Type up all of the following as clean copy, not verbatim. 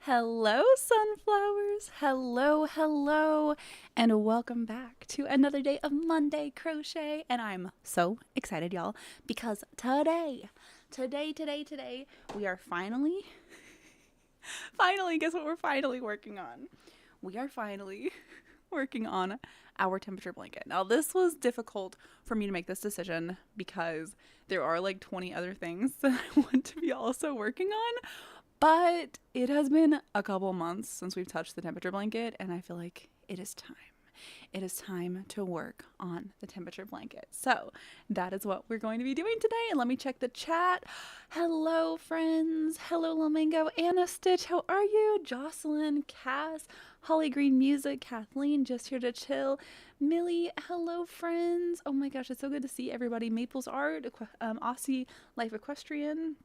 Hello, sunflowers. Hello, and welcome back to another day of Monday Crochet. And I'm so excited, y'all, because today, we are finally, guess what we're finally working on? We are finally working on our temperature blanket. Now, this was difficult for me to make this decision because there are like 20 other things that I want to be also working on. But it has been a couple months since we've touched the temperature blanket, and I feel like it is time. It is time to work on the temperature blanket. So that is what we're going to be doing today. And let me check the chat. Hello, friends. Hello, Lamingo. Anna Stitch, how are you? Jocelyn, Cass, Holly Green Music, Kathleen, just here to chill. Millie, hello, friends. Oh my gosh, it's so good to see everybody. Maples Art, Aussie Life Equestrian.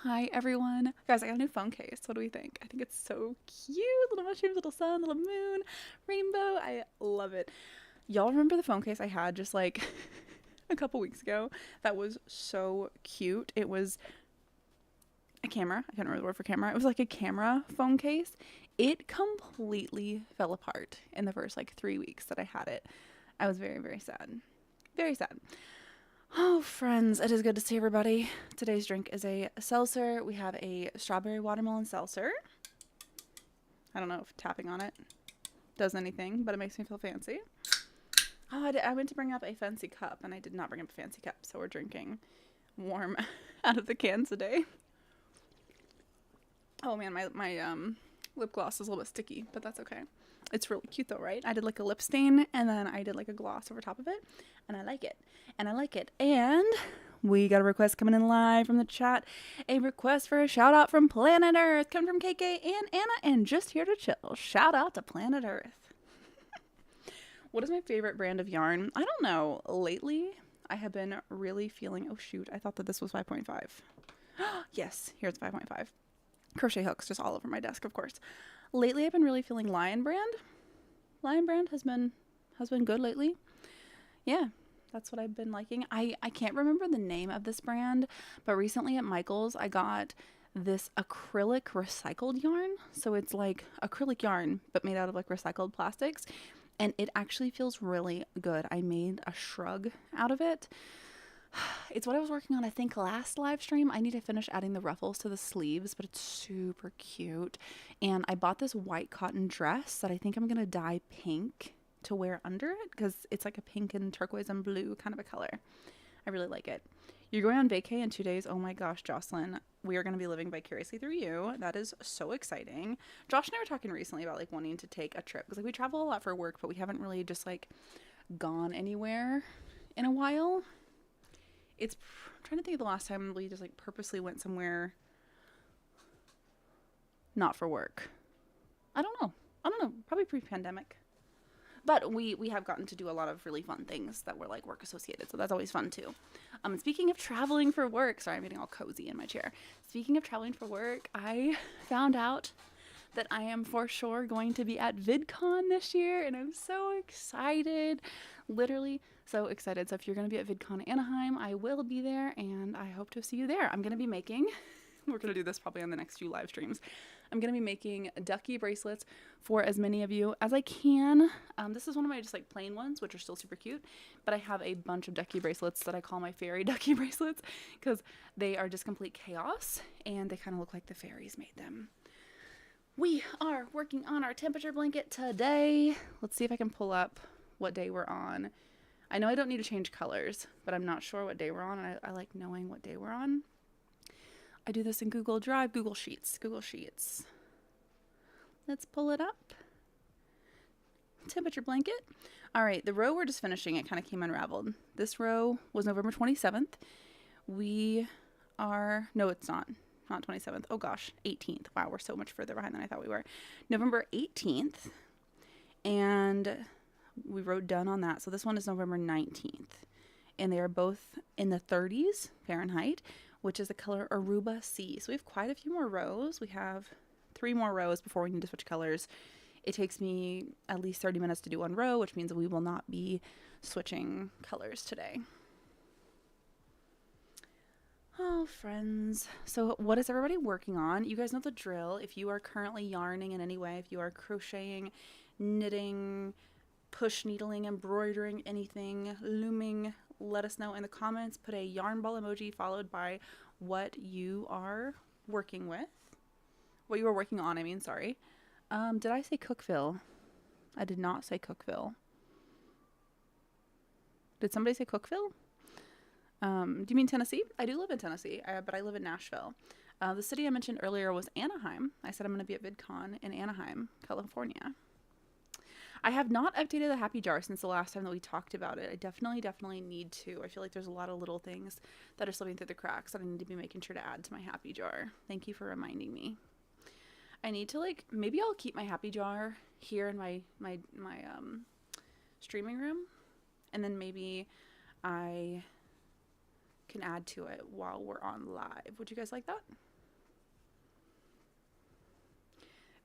Hi everyone. Guys, I got a new phone case. What do we think? I think it's so cute. Little mushrooms, little sun, little moon, rainbow. I love it. Y'all remember the phone case I had just like a couple weeks ago? That was so cute. It was a camera. I can't remember the word for camera. It was like a camera phone case. It completely fell apart in the first like 3 weeks that I had it. I was very, very sad. Very sad. Oh, friends, it is good to see everybody. Today's drink is a seltzer. We have a strawberry watermelon seltzer. I don't know if tapping on it does anything, but it makes me feel fancy. Oh, I went to bring up a fancy cup, and I did not bring up a fancy cup, so we're drinking warm out of the can today. Oh, man, my lip gloss is a little bit sticky, but that's okay. It's really cute though, right? I did like a lip stain and then I did like a gloss over top of it, and I like it. And we got a request coming in live from the chat. A request for a shout out from Planet Earth, coming from KK and Anna, and just here to chill. Shout out to Planet Earth. What is my favorite brand of yarn? I don't know. Lately, I have been really feeling, oh shoot, I thought that this was 5.5. Yes, here's 5.5. Crochet hooks just all over my desk, of course. Lately, I've been really feeling Lion Brand. Lion Brand has been good lately. Yeah, that's what I've been liking. I can't remember the name of this brand, but recently at Michael's, I got this acrylic recycled yarn. So it's like acrylic yarn, but made out of like recycled plastics. And it actually feels really good. I made a shrug out of it. It's what I was working on, I think, last live stream. I need to finish adding the ruffles to the sleeves, but it's super cute. And I bought this white cotton dress that I think I'm going to dye pink to wear under it because it's like a pink and turquoise and blue kind of a color. I really like it. You're going on vacay in 2 days. Oh my gosh, Jocelyn. We are going to be living vicariously through you. That is so exciting. Josh and I were talking recently about like wanting to take a trip because like we travel a lot for work, but we haven't really just like gone anywhere in a while. I'm trying to think of the last time we just like purposely went somewhere not for work. I don't know. Probably pre-pandemic. But we have gotten to do a lot of really fun things that were like work associated. So that's always fun too. And speaking of traveling for work, sorry, I'm getting all cozy in my chair. Speaking of traveling for work, I found out that I am for sure going to be at VidCon this year, and I'm so excited. Literally so excited. So if you're going to be at VidCon Anaheim, I will be there, and I hope to see you there. I'm going to be making, we're going to do this probably on the next few live streams. I'm going to be making ducky bracelets for as many of you as I can. This is one of my just like plain ones, which are still super cute, but I have a bunch of ducky bracelets that I call my fairy ducky bracelets because they are just complete chaos, and they kind of look like the fairies made them. We are working on our temperature blanket today. Let's see if I can pull up what day we're on. I know I don't need to change colors, but I'm not sure what day we're on, and I like knowing what day we're on. I do this in Google Drive, Google Sheets. Let's pull it up. Temperature blanket. All right, the row we're just finishing, it kind of came unraveled. This row was November 27th. No, it's not 27th. Oh gosh, 18th. Wow, we're so much further behind than I thought we were. November 18th. And we wrote done on that. So this one is November 19th. And they are both in the 30s Fahrenheit, which is the color Aruba Sea. So we have quite a few more rows. We have 3 more rows before we need to switch colors. It takes me at least 30 minutes to do one row, which means we will not be switching colors today. Oh, friends. So what is everybody working on? You guys know the drill. If you are currently yarning in any way, if you are crocheting, knitting, push needling, embroidering, anything, looming, let us know in the comments. Put a yarn ball emoji followed by what you are working with. What you are working on, I mean, sorry. Did I say Cookville? I did not say Cookville. Did somebody say Cookville? Do you mean Tennessee? I do live in Tennessee, but I live in Nashville. The city I mentioned earlier was Anaheim. I said I'm going to be at VidCon in Anaheim, California. I have not updated the Happy Jar since the last time that we talked about it. I definitely need to. I feel like there's a lot of little things that are slipping through the cracks that I need to be making sure to add to my Happy Jar. Thank you for reminding me. I need to, like, maybe I'll keep my Happy Jar here in my streaming room, and then maybe I can add to it while we're on live. Would you guys like that?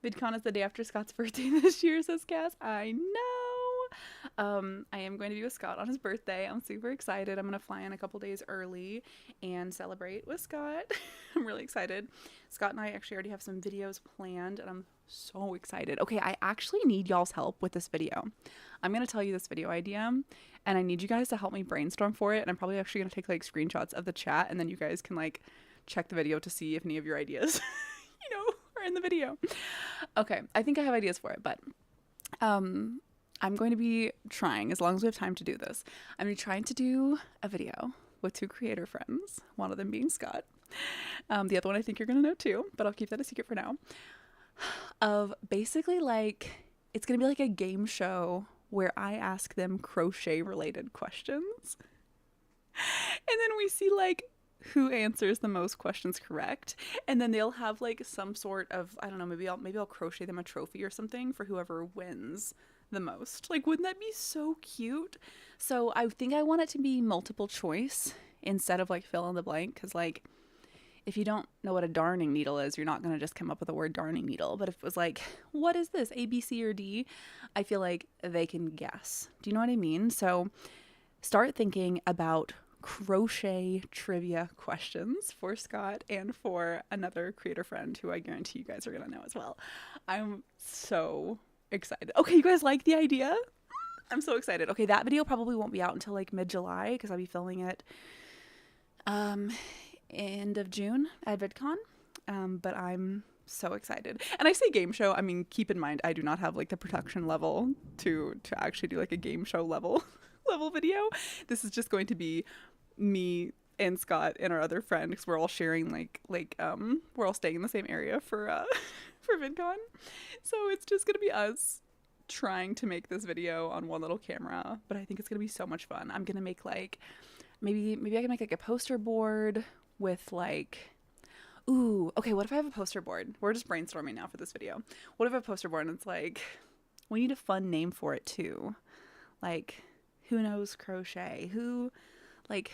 VidCon is the day after Scott's birthday this year, says Cass. I know. I am going to be with Scott on his birthday. I'm super excited. I'm going to fly in a couple days early and celebrate with Scott. I'm really excited. Scott and I actually already have some videos planned, and I'm so excited. Okay, I actually need y'all's help with this video. I'm going to tell you this video idea, and I need you guys to help me brainstorm for it, and I'm probably actually going to take like screenshots of the chat, and then you guys can like check the video to see if any of your ideas, are in the video. Okay, I think I have ideas for it, but I'm going to be trying, as long as we have time to do this, I'm going to be trying to do a video with 2 creator friends, one of them being Scott. The other one I think you're going to know too, but I'll keep that a secret for now. Of basically like, it's going to be like a game show where I ask them crochet related questions. And then we see like who answers the most questions correct, and then they'll have like some sort of, I don't know, maybe I'll crochet them a trophy or something for whoever wins the most. Like, wouldn't that be so cute? So I think I want it to be multiple choice instead of like fill in the blank, because like if you don't know what a darning needle is, you're not going to just come up with the word darning needle. But if it was like, what is this, A, B, C, or D, I feel like they can guess. Do you know what I mean? So start thinking about crochet trivia questions for Scott and for another creator friend who I guarantee you guys are going to know as well. I'm so excited. Okay, you guys like the idea? I'm so excited. Okay, that video probably won't be out until like mid-July because I'll be filming it end of June at VidCon. But I'm so excited. And I say game show, I mean, keep in mind I do not have like the production level to actually do like a game show level video. This is just going to be me and Scott and our other friend, because we're all sharing like we're all staying in the same area for VidCon. So it's just gonna be us trying to make this video on one little camera, but I think it's gonna be so much fun. I'm gonna make like maybe I can make like a poster board with like, ooh, okay, what if I have a poster board? We're just brainstorming now for this video. What if I have a poster board and it's like, we need a fun name for it too, like who knows crochet, who like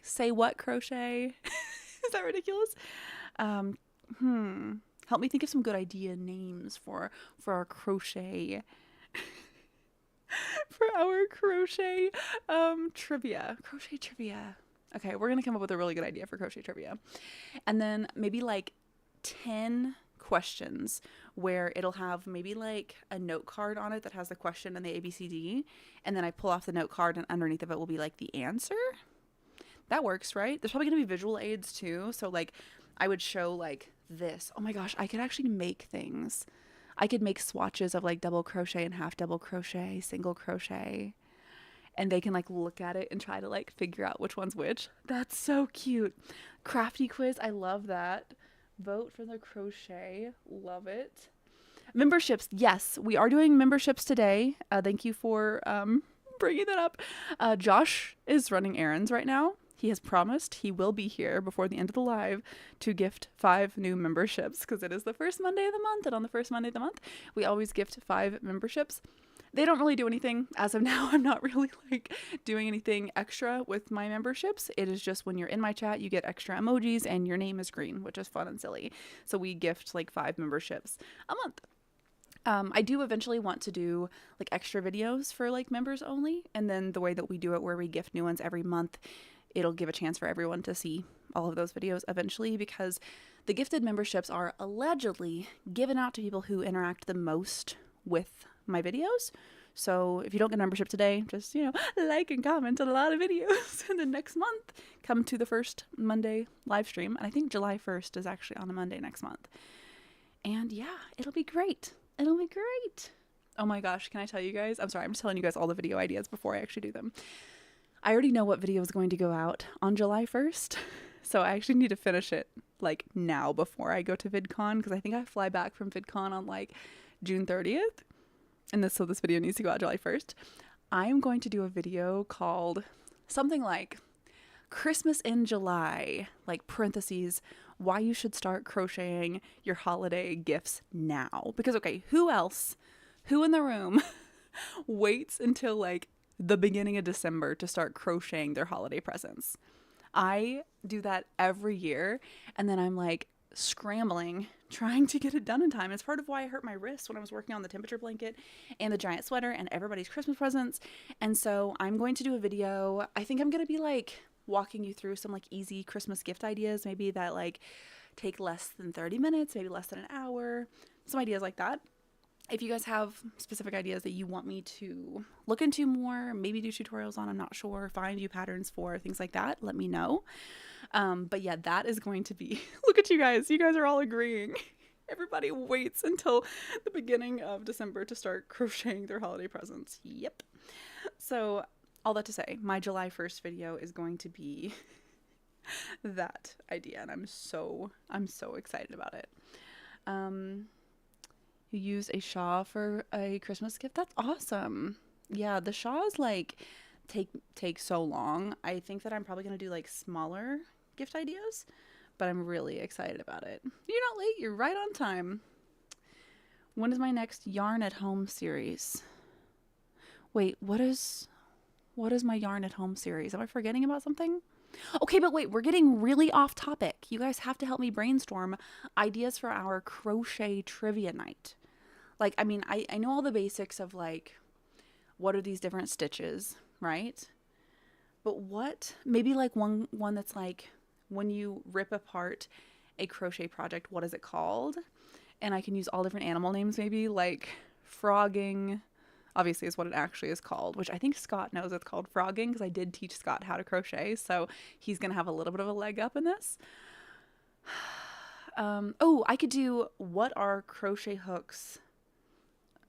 say what crochet. Is that ridiculous? Help me think of some good idea names for our crochet for our crochet trivia. Crochet trivia. Okay, we're gonna come up with a really good idea for crochet trivia. And then maybe like 10 questions where it'll have maybe like a note card on it that has the question and the ABCD, and then I pull off the note card and underneath of it will be like the answer. That works, right? There's probably gonna be visual aids too, so like I would show like this. Oh my gosh, I could actually make things. I could make swatches of like double crochet and half double crochet, single crochet, and they can like look at it and try to like figure out which one's which. That's so cute. Crafty quiz, I love that. Vote for the crochet, love it. Memberships, yes, we are doing memberships today. Thank you for bringing that up. Josh is running errands right now. He has promised he will be here before the end of the live to gift 5 new memberships, because it is the first Monday of the month, and on the first Monday of the month we always gift 5 memberships. They don't really do anything as of now. I'm not really like doing anything extra with my memberships. It is just when you're in my chat you get extra emojis and your name is green, which is fun and silly. So we gift like 5 memberships a month. I do eventually want to do like extra videos for like members only, and then the way that we do it where we gift new ones every month, it'll give a chance for everyone to see all of those videos eventually, because the gifted memberships are allegedly given out to people who interact the most with my videos. So if you don't get a membership today, just, like and comment on a lot of videos. And then next month, come to the first Monday live stream. And I think July 1st is actually on a Monday next month. And yeah, it'll be great. It'll be great. Oh my gosh, can I tell you guys? I'm sorry, I'm just telling you guys all the video ideas before I actually do them. I already know what video is going to go out on July 1st. So I actually need to finish it like now before I go to VidCon, because I think I fly back from VidCon on like June 30th. And so this video needs to go out July 1st. I am going to do a video called something like Christmas in July, like parentheses, why you should start crocheting your holiday gifts now. Because, okay, who in the room waits until like the beginning of December to start crocheting their holiday presents? I do that every year, and then I'm like scrambling trying to get it done in time. It's part of why I hurt my wrist when I was working on the temperature blanket and the giant sweater and everybody's Christmas presents. And so I'm going to do a video. I think I'm going to be like walking you through some like easy Christmas gift ideas, maybe that like take less than 30 minutes, maybe less than an hour, some ideas like that. If you guys have specific ideas that you want me to look into more, maybe do tutorials on, I'm not sure, find you patterns for, things like that, let me know. But yeah, that is going to be, look at you guys are all agreeing. Everybody waits until the beginning of December to start crocheting their holiday presents. Yep. So all that to say, my July 1st video is going to be that idea, and I'm so excited about it. You use a shawl for a Christmas gift? That's awesome. Yeah, the shaws like take so long. I think that I'm probably gonna do like smaller gift ideas, but I'm really excited about it. You're not late, you're right on time. When is my next yarn at home series? Wait, what is my yarn at home series? Am I forgetting about something? Okay, but wait, we're getting really off topic. You guys have to help me brainstorm ideas for our crochet trivia night. Like, I mean, I know all the basics of like, what are these different stitches, right? But what, maybe like one that's like, when you rip apart a crochet project, what is it called? And I can use all different animal names, maybe like frogging, obviously is what it actually is called, which I think Scott knows it's called frogging, because I did teach Scott how to crochet, so he's gonna have a little bit of a leg up in this. Oh, I could do, what are crochet hooks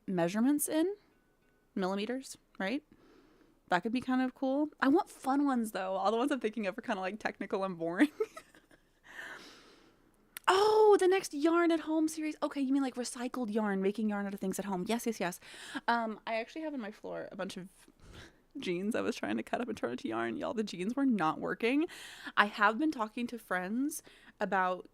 measurements in millimeters, right? That could be kind of cool. I want fun ones though. All the ones I'm thinking of are kind of like technical and boring. Oh, the next yarn at home series. Okay, you mean like recycled yarn, making yarn out of things at home. Yes. I actually have on my floor a bunch of jeans I was trying to cut up and turn into yarn. Y'all, the jeans were not working. I have been talking to friends about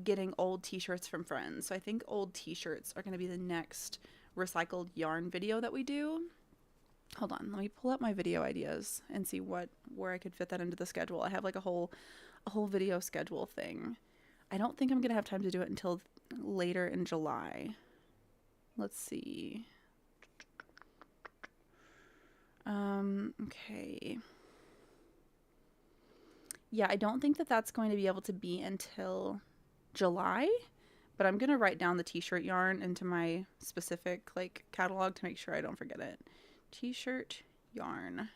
getting old t-shirts from friends. So I think old t-shirts are going to be the next recycled yarn video that we do. Hold on, let me pull up my video ideas and see where I could fit that into the schedule. I have like a whole video schedule thing. I don't think I'm gonna have time to do it until later in July. Let's see. Okay. Yeah, I don't think that that's going to be able to be until July, but I'm gonna write down the t-shirt yarn into my specific like catalog to make sure I don't forget it. T-shirt yarn.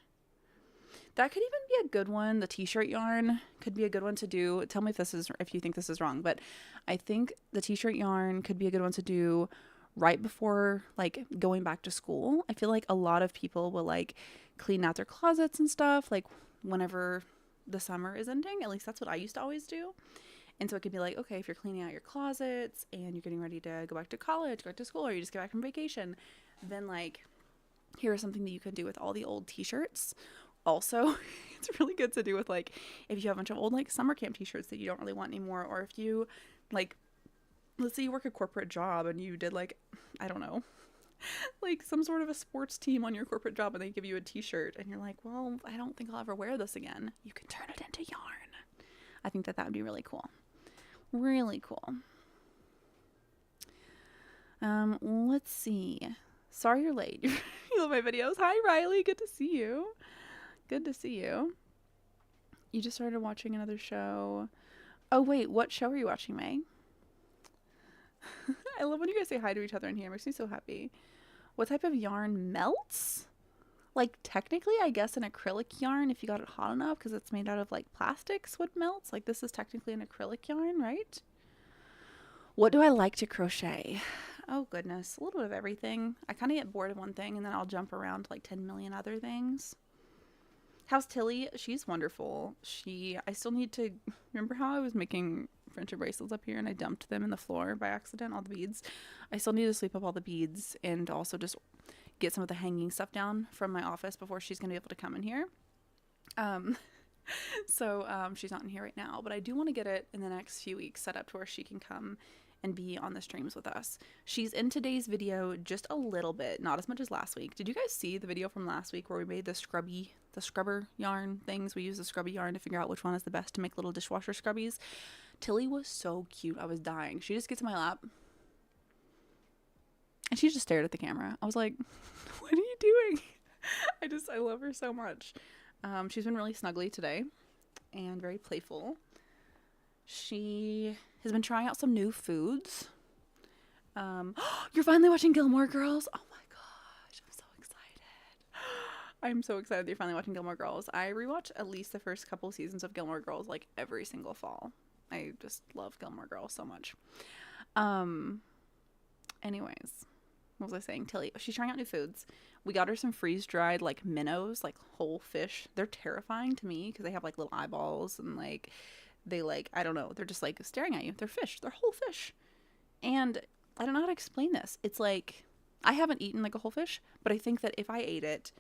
That could even be a good one. The t-shirt yarn could be a good one to do. Tell me if you think this is wrong, but I think the t-shirt yarn could be a good one to do right before like going back to school. I feel like a lot of people will like clean out their closets and stuff like whenever the summer is ending. At least that's what I used to always do. And so it could be like, okay, if you're cleaning out your closets and you're getting ready to go back to college, go back to school, or you just get back from vacation, then like here's something that you can do with all the old t-shirts. Also, it's really good to do with like if you have a bunch of old like summer camp t-shirts that you don't really want anymore, or if you like, let's say you work a corporate job and you did like, I don't know, like some sort of a sports team on your corporate job and they give you a t-shirt and you're like, well, I don't think I'll ever wear this again. You can turn it into yarn. I think that would be really cool. Really cool. Let's see. Sorry you're late. You love my videos. Hi, Riley. Good to see you. You just started watching another show. Oh, wait, what show are you watching, May? I love when you guys say hi to each other in here. It makes me so happy. What type of yarn melts? Like, technically, I guess an acrylic yarn, if you got it hot enough, because it's made out of, like, plastics, would melt. Like, this is technically an acrylic yarn, right? What do I like to crochet? Oh, goodness. A little bit of everything. I kind of get bored of one thing, and then I'll jump around to, like, 10 million other things. How's Tilly? She's wonderful. I still need to... Remember how I was making friendship bracelets up here, and I dumped them in the floor by accident, all the beads? I still need to sweep up all the beads, and also just get some of the hanging stuff down from my office before she's going to be able to come in here. She's not in here right now, but I do want to get it in the next few weeks set up to where she can come and be on the streams with us. She's in today's video just a little bit, not as much as last week. Did you guys see the video from last week where we made the scrubber yarn things? We use the scrubby yarn to figure out which one is the best to make little dishwasher scrubbies. Tilly was so cute. I was dying. She just gets in my lap and she just stared at the camera. I was like, what are you doing? I love her so much. She's been really snuggly today and very playful. She has been trying out some new foods. You're finally watching Gilmore Girls? Oh my gosh, I'm so excited. I'm so excited that you're finally watching Gilmore Girls. I rewatch at least the first couple seasons of Gilmore Girls like every single fall. I just love Gilmore Girls so much. Anyways, what was I saying? Tilly, she's trying out new foods. We got her some freeze-dried like minnows, like whole fish. They're terrifying to me because they have like little eyeballs and like they like, I don't know, they're just like staring at you. They're fish. They're whole fish. And I don't know how to explain this. It's like, I haven't eaten like a whole fish, but I think that if I ate it,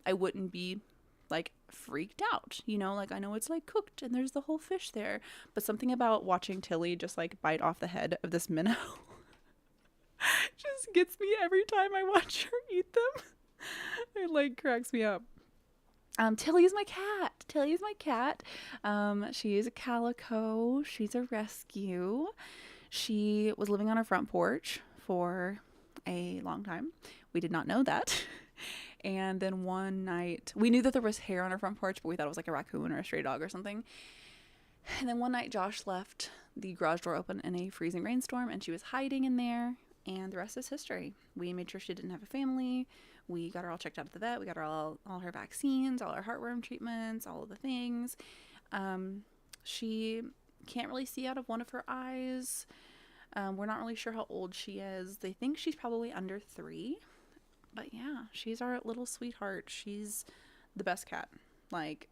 I wouldn't be like freaked out, you know, like I know it's like cooked and there's the whole fish there, but something about watching Tilly just like bite off the head of this minnow just gets me every time I watch her eat them. It like cracks me up. Tilly's my cat. Tilly's my cat. She is a calico. She's a rescue. She was living on our front porch for a long time. We did not know that. And then one night, we knew that there was hair on our front porch, but we thought it was like a raccoon or a stray dog or something. And then one night, Josh left the garage door open in a freezing rainstorm, and she was hiding in there, and the rest is history. We made sure she didn't have a family. We got her all checked out at the vet. We got her all her vaccines, all her heartworm treatments, all of the things. She can't really see out of one of her eyes. We're not really sure how old she is. They think she's probably under 3. But yeah, she's our little sweetheart. She's the best cat. Like,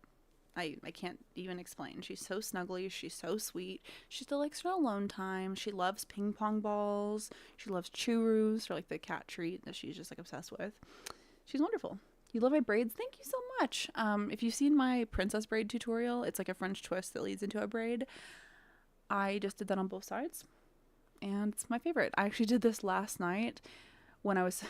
I can't even explain. She's so snuggly. She's so sweet. She still likes her alone time. She loves ping pong balls. She loves churros, or like the cat treat that she's just like obsessed with. She's wonderful. You love my braids? Thank you so much. If you've seen my princess braid tutorial, it's like a French twist that leads into a braid. I just did that on both sides, and it's my favorite. I actually did this last night when I was...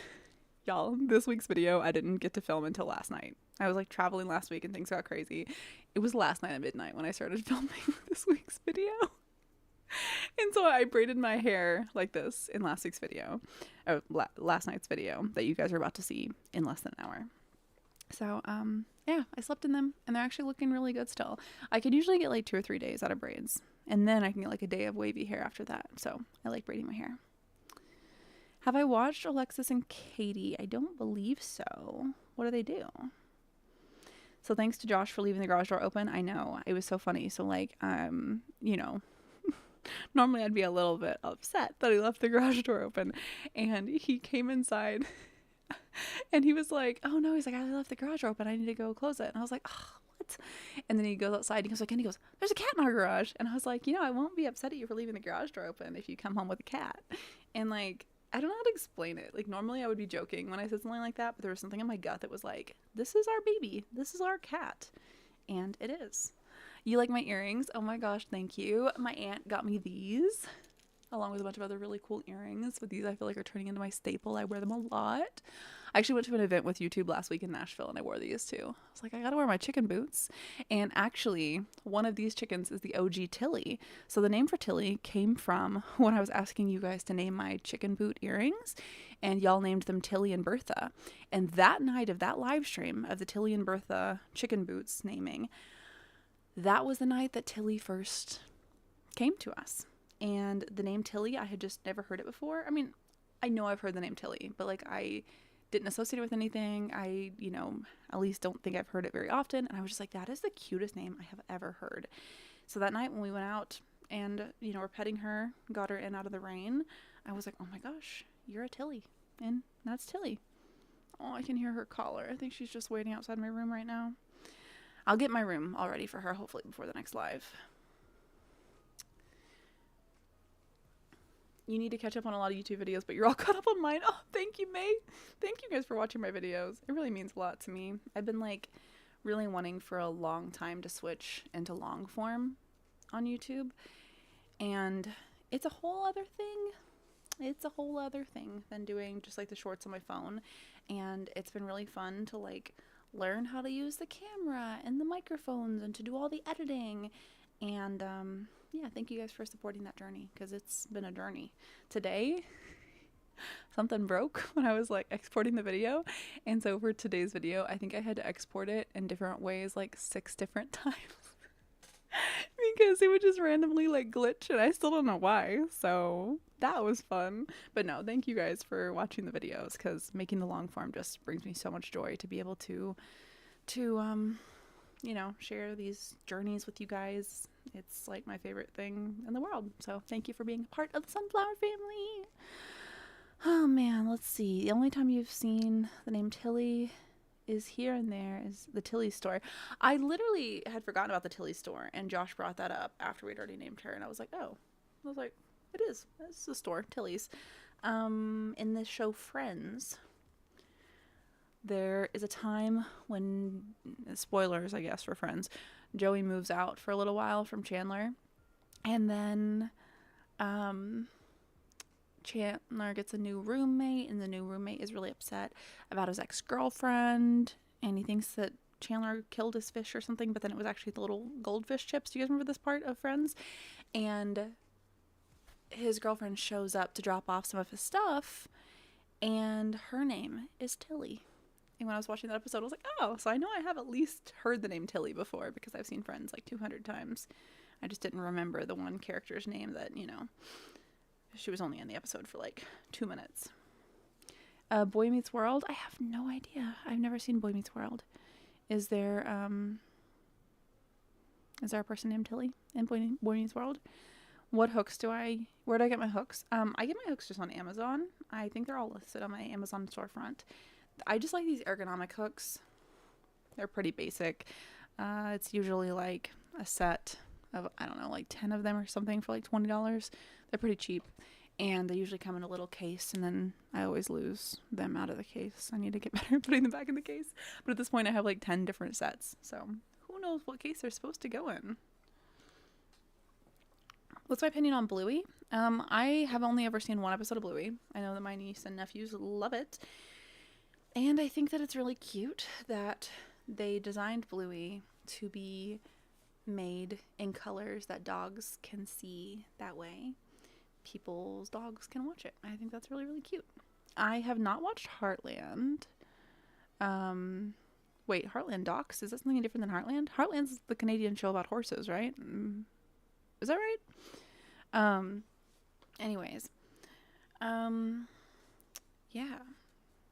Y'all, this week's video, I didn't get to film until last night. I was like traveling last week and things got crazy. It was last night at midnight when I started filming this week's video. And so I braided my hair like this in last week's video, or last night's video that you guys are about to see in less than an hour. So, yeah, I slept in them and they're actually looking really good still. I could usually get like 2 or 3 days out of braids, and then I can get like a day of wavy hair after that. So I like braiding my hair. Have I watched Alexis and Katie? I don't believe so. What do they do? So thanks to Josh for leaving the garage door open. I know. It was so funny. So like, you know, normally I'd be a little bit upset that he left the garage door open. And he came inside and he was like, oh no, he's like, I left the garage door open. I need to go close it. And I was like, oh, what? And then he goes outside. He goes like, and he goes, there's a cat in our garage. And I was like, you know, I won't be upset at you for leaving the garage door open if you come home with a cat. And like, I don't know how to explain it. Like, normally I would be joking when I said something like that, but there was something in my gut that was like, this is our baby. This is our cat. And it is. You like my earrings? Oh my gosh, thank you. My aunt got me these, along with a bunch of other really cool earrings. But these I feel like are turning into my staple. I wear them a lot. I actually went to an event with YouTube last week in Nashville, and I wore these too. I was like, I gotta wear my chicken boots. And actually, one of these chickens is the OG Tilly. So the name for Tilly came from when I was asking you guys to name my chicken boot earrings, and y'all named them Tilly and Bertha. And that night of that live stream of the Tilly and Bertha chicken boots naming, that was the night that Tilly first came to us. And the name Tilly, I had just never heard it before. I mean, I know I've heard the name Tilly, but like I didn't associate it with anything. I, you know, at least don't think I've heard it very often. And I was just like, that is the cutest name I have ever heard. So that night when we went out and, you know, we're petting her, got her in out of the rain, I was like, oh my gosh, you're a Tilly. And that's Tilly. Oh, I can hear her collar. I think she's just waiting outside my room right now. I'll get my room all ready for her, hopefully before the next live. You need to catch up on a lot of YouTube videos, but you're all caught up on mine. Oh, thank you, May. Thank you guys for watching my videos. It really means a lot to me. I've been like really wanting for a long time to switch into long form on YouTube. And it's a whole other thing. It's a whole other thing than doing just like the shorts on my phone. And it's been really fun to like learn how to use the camera and the microphones and to do all the editing. And yeah, thank you guys for supporting that journey, because it's been a journey. Today, something broke when I was like exporting the video. And so for today's video, I think I had to export it in different ways, like 6 different times. Because it would just randomly like glitch, and I still don't know why. So that was fun. But no, thank you guys for watching the videos, because making the long form just brings me so much joy to be able to you know, share these journeys with you guys. It's like my favorite thing in the world. So thank you for being a part of the Sunflower family. Oh man, let's see. The only time you've seen the name Tilly is here and there is the Tilly store. I literally had forgotten about the Tilly store, and Josh brought that up after we'd already named her, and I was like, oh. I was like, it is. It's the store, Tilly's. In the show Friends, there is a time when, spoilers I guess for Friends, Joey moves out for a little while from Chandler, and then Chandler gets a new roommate, and the new roommate is really upset about his ex-girlfriend, and he thinks that Chandler killed his fish or something, but then it was actually the little goldfish chips. Do you guys remember this part of Friends? And his girlfriend shows up to drop off some of his stuff, and her name is Tilly. And when I was watching that episode, I was like, oh, so I know I have at least heard the name Tilly before, because I've seen Friends like 200 times. I just didn't remember the one character's name that, you know, she was only in the episode for like 2 minutes. Boy Meets World? I have no idea. I've never seen Boy Meets World. Is there a person named Tilly in Boy Meets World? What hooks where do I get my hooks? I get my hooks just on Amazon. I think they're all listed on my Amazon storefront. I just like these ergonomic hooks. They're pretty basic. It's usually like a set of, I don't know, like 10 of them or something for like $20. They're pretty cheap, and they usually come in a little case, and then I always lose them out of the case. I need to get better at putting them back in the case. But at this point I have like 10 different sets, so who knows what case they're supposed to go in. What's my opinion on Bluey? I have only ever seen one episode of Bluey. I know that my niece and nephews love it. And I think that it's really cute that they designed Bluey to be made in colors that dogs can see. That way people's dogs can watch it. I think that's really, really cute. I have not watched Heartland. Wait, Heartland Docs? Is that something different than Heartland? Heartland's the Canadian show about horses, right? Is that right? Anyways. Yeah.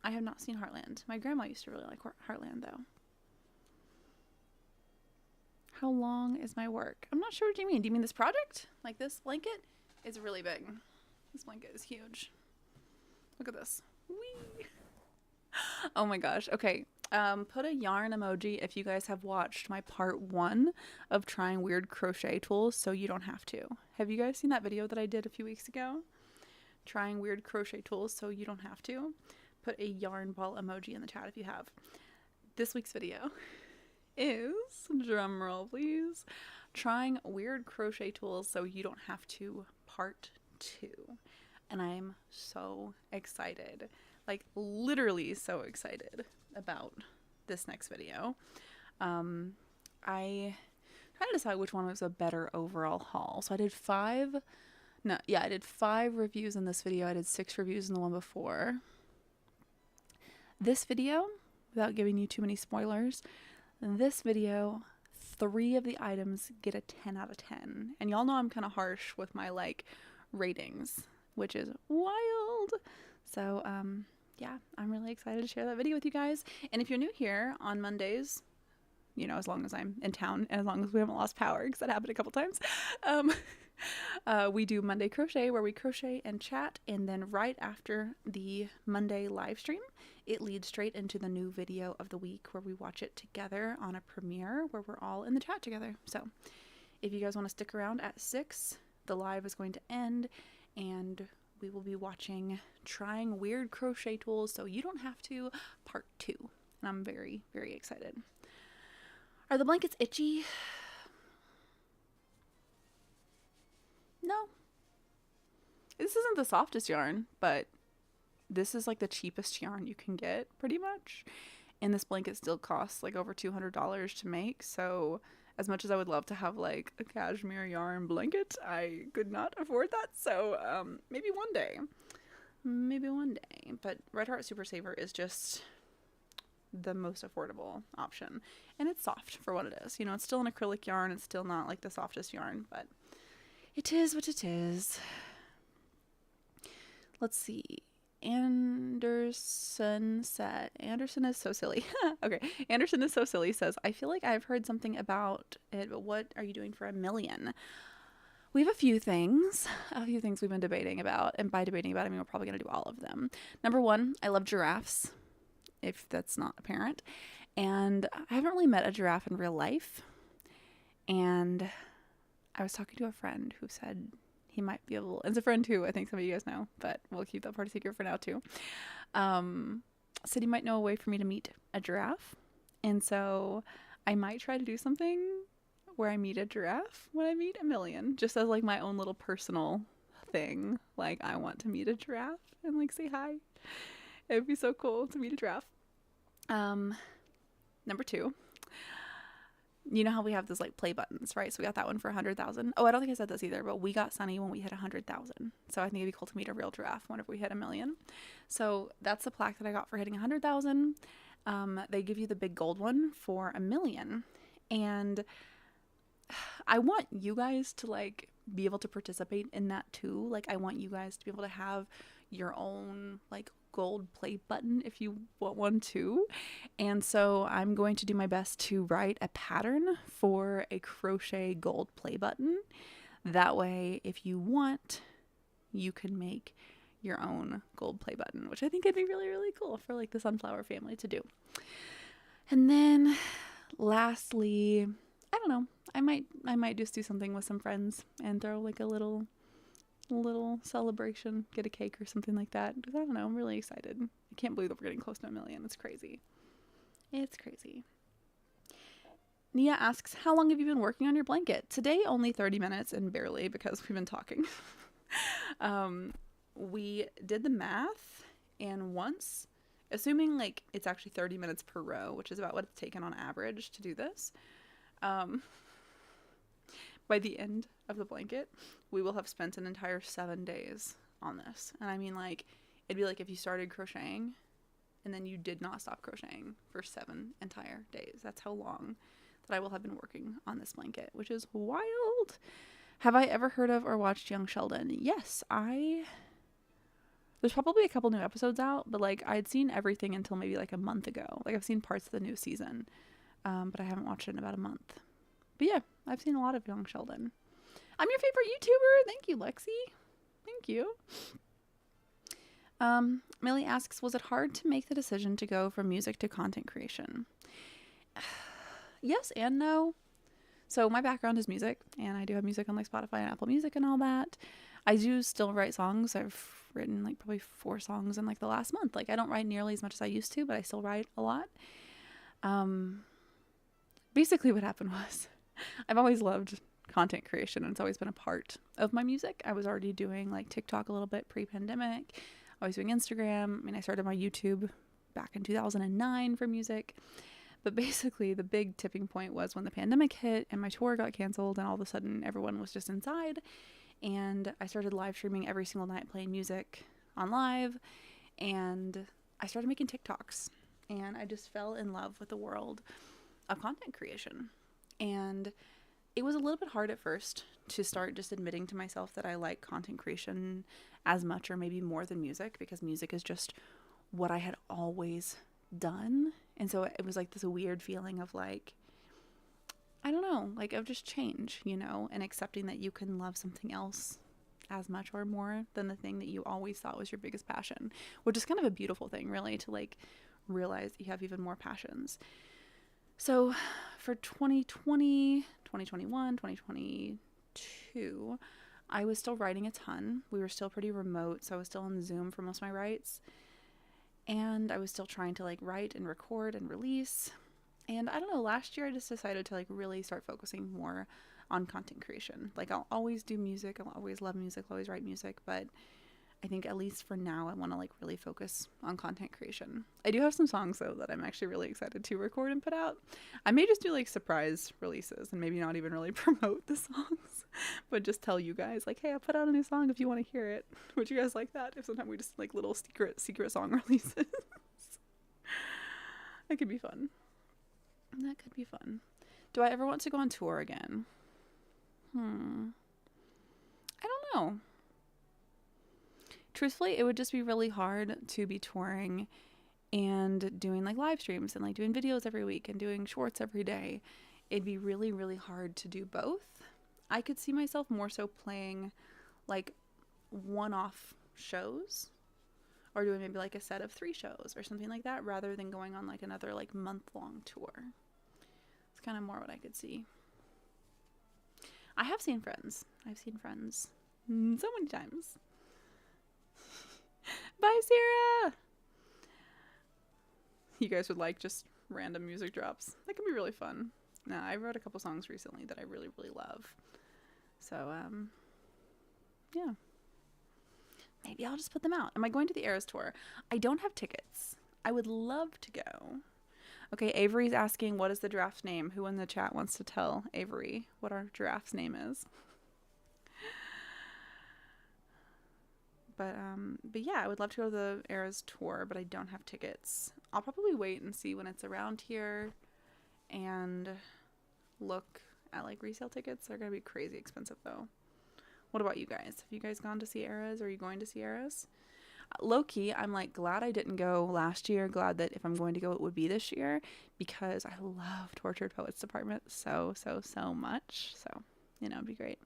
I have not seen Heartland. My grandma used to really like Heartland, though. How long is my work? I'm not sure what you mean. Do you mean this project? Like this blanket? It's really big. This blanket is huge. Look at this. Whee! Oh my gosh. Okay. Put a yarn emoji if you guys have watched my part 1 of trying weird crochet tools so you don't have to. Have you guys seen that video that I did a few weeks ago? Trying weird crochet tools so you don't have to. Put a yarn ball emoji in the chat if you have. This week's video is, drum roll please, trying weird crochet tools so you don't have to, part 2. And I'm so excited. Like literally so excited about this next video. I tried to decide which one was a better overall haul. So I did 5 reviews in this video. I did 6 reviews in the one before. This video, without giving you too many spoilers, this video, 3 of the items get a 10 out of 10. And y'all know I'm kind of harsh with my like ratings, which is wild. So yeah, I'm really excited to share that video with you guys. And if you're new here on Mondays, you know, as long as I'm in town and as long as we haven't lost power, because that happened a couple times, we do Monday Crochet, where we crochet and chat, and then right after the Monday live stream, it leads straight into the new video of the week, where we watch it together on a premiere where we're all in the chat together. So if you guys want to stick around at 6, the live is going to end, and we will be watching Trying Weird Crochet Tools So You Don't Have to, part 2. And I'm very, very excited. Are the blankets itchy? No. This isn't the softest yarn, but this is like the cheapest yarn you can get, pretty much. And this blanket still costs like over $200 to make, so as much as I would love to have like a cashmere yarn blanket, I could not afford that. So maybe one day. Maybe one day. But Red Heart Super Saver is just the most affordable option. And it's soft for what it is. You know, it's still an acrylic yarn. It's still not like the softest yarn, but it is what it is. Let's see. Anderson is so silly. Okay. Anderson is so silly says, I feel like I've heard something about it, but what are you doing for $1 million? We have a few things we've been debating about. And by debating about, I mean, we're probably going to do all of them. Number 1, I love giraffes, if that's not apparent. And I haven't really met a giraffe in real life. And I was talking to a friend who said he might be able, it's a friend who I think some of you guys know, but we'll keep that part a secret for now too. Said he might know a way for me to meet a giraffe. And so I might try to do something where I meet a giraffe when I meet $1 million, just as like my own little personal thing. Like, I want to meet a giraffe and like say hi. It would be so cool to meet a giraffe. Number 2, you know how we have those like play buttons, right? So we got that one for 100,000. Oh, I don't think I said this either, but we got Sunny when we hit 100,000. So I think it'd be cool to meet a real giraffe whenever we hit $1 million. So that's the plaque that I got for hitting 100,000. They give you the big gold one for $1 million. And I want you guys to like be able to participate in that too. Like, I want you guys to be able to have your own like gold play button if you want one too. And so I'm going to do my best to write a pattern for a crochet gold play button. That way, if you want, you can make your own gold play button, which I think would be really, really cool for like the Sunflower family to do. And then lastly, I don't know, I might just do something with some friends and throw like a little celebration, get a cake or something like that. Because I don't know, I'm really excited. I can't believe that we're getting close to $1 million. It's crazy. It's crazy. Nia asks, how long have you been working on your blanket? Today, only 30 minutes, and barely because we've been talking. We did the math, and once, assuming like it's actually 30 minutes per row, which is about what it's taken on average to do this, by the end of the blanket, we will have spent an entire 7 days on this. And I mean, like, it'd be like if you started crocheting and then you did not stop crocheting for 7 entire days. That's how long that I will have been working on this blanket, which is wild. Have I ever heard of or watched Young Sheldon? Yes, there's probably a couple new episodes out, but like I'd seen everything until maybe like a month ago. Like, I've seen parts of the new season, but I haven't watched it in about a month. But yeah, I've seen a lot of Young Sheldon. I'm your favorite YouTuber. Thank you, Lexi. Thank you. Millie asks, was it hard to make the decision to go from music to content creation? Yes and no. So my background is music, and I do have music on like Spotify and Apple Music and all that. I do still write songs. I've written like probably 4 songs in like the last month. Like, I don't write nearly as much as I used to, but I still write a lot. Basically what happened was I've always loved content creation, and it's always been a part of my music. I was already doing like TikTok a little bit pre-pandemic. I was doing Instagram. I mean, I started my YouTube back in 2009 for music. But basically the big tipping point was when the pandemic hit and my tour got canceled, and all of a sudden everyone was just inside, and I started live streaming every single night, playing music on live, and I started making TikToks, and I just fell in love with the world of content creation. And it was a little bit hard at first to start just admitting to myself that I like content creation as much or maybe more than music, because music is just what I had always done. And so it was like this weird feeling of like, I don't know, like of just change, you know, and accepting that you can love something else as much or more than the thing that you always thought was your biggest passion, which is kind of a beautiful thing, really, to like realize that you have even more passions. So for 2020, 2021, 2022, I was still writing a ton. We were still pretty remote, so I was still on Zoom for most of my writes. And I was still trying to like write and record and release. And I don't know, last year I just decided to like really start focusing more on content creation. Like I'll always do music, I'll always love music, I'll always write music, but I think at least for now I want to like really focus on content creation. I do have some songs though that I'm actually really excited to record and put out. I may just do like surprise releases and maybe not even really promote the songs, but just tell you guys like, hey, I put out a new song if you want to hear it. Would you guys like that? If sometimes we just like little secret song releases. That could be fun. That could be fun. Do I ever want to go on tour again? I don't know. Truthfully, it would just be really hard to be touring and doing like live streams and like doing videos every week and doing shorts every day. It'd be really, really hard to do both. I could see myself more so playing like one-off shows or doing maybe like a set of 3 shows or something like that, rather than going on like another like month-long tour. It's kind of more what I could see. I have seen Friends. I've seen Friends so many times. Bye, Sarah! You guys would like just random music drops. That could be really fun. No, I wrote a couple songs recently that I really, really love. So, yeah. Maybe I'll just put them out. Am I going to the Eras tour? I don't have tickets. I would love to go. Okay, Avery's asking, what is the giraffe's name? Who in the chat wants to tell Avery what our giraffe's name is? But yeah, I would love to go to the Eras tour, but I don't have tickets. I'll probably wait and see when it's around here and look at like resale tickets. They're going to be crazy expensive though. What about you guys? Have you guys gone to see Eras? Or are you going to see Eras? Low-key, I'm like glad I didn't go last year. Glad that if I'm going to go, it would be this year, because I love Tortured Poets Department so much. So, you know, it'd be great.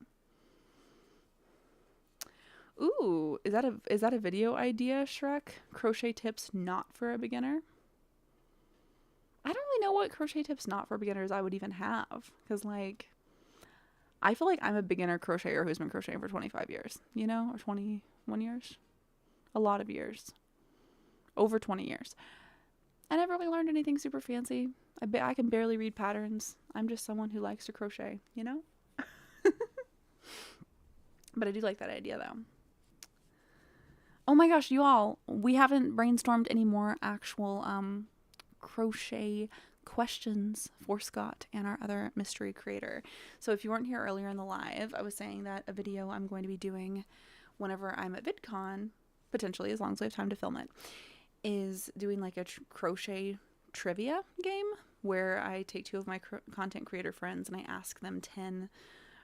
Ooh, is that a video idea, Shrek? Crochet tips not for a beginner? I don't really know what crochet tips not for beginners I would even have, because like I feel like I'm a beginner crocheter who's been crocheting for 25 years, you know, or 21 years. A lot of years. Over 20 years. I never really learned anything super fancy. I can barely read patterns. I'm just someone who likes to crochet, you know? But I do like that idea though. Oh my gosh, you all, we haven't brainstormed any more actual crochet questions for Scott and our other mystery creator. So if you weren't here earlier in the live, I was saying that a video I'm going to be doing whenever I'm at VidCon, potentially as long as we have time to film it, is doing like a crochet trivia game where I take 2 of my content creator friends and I ask them 10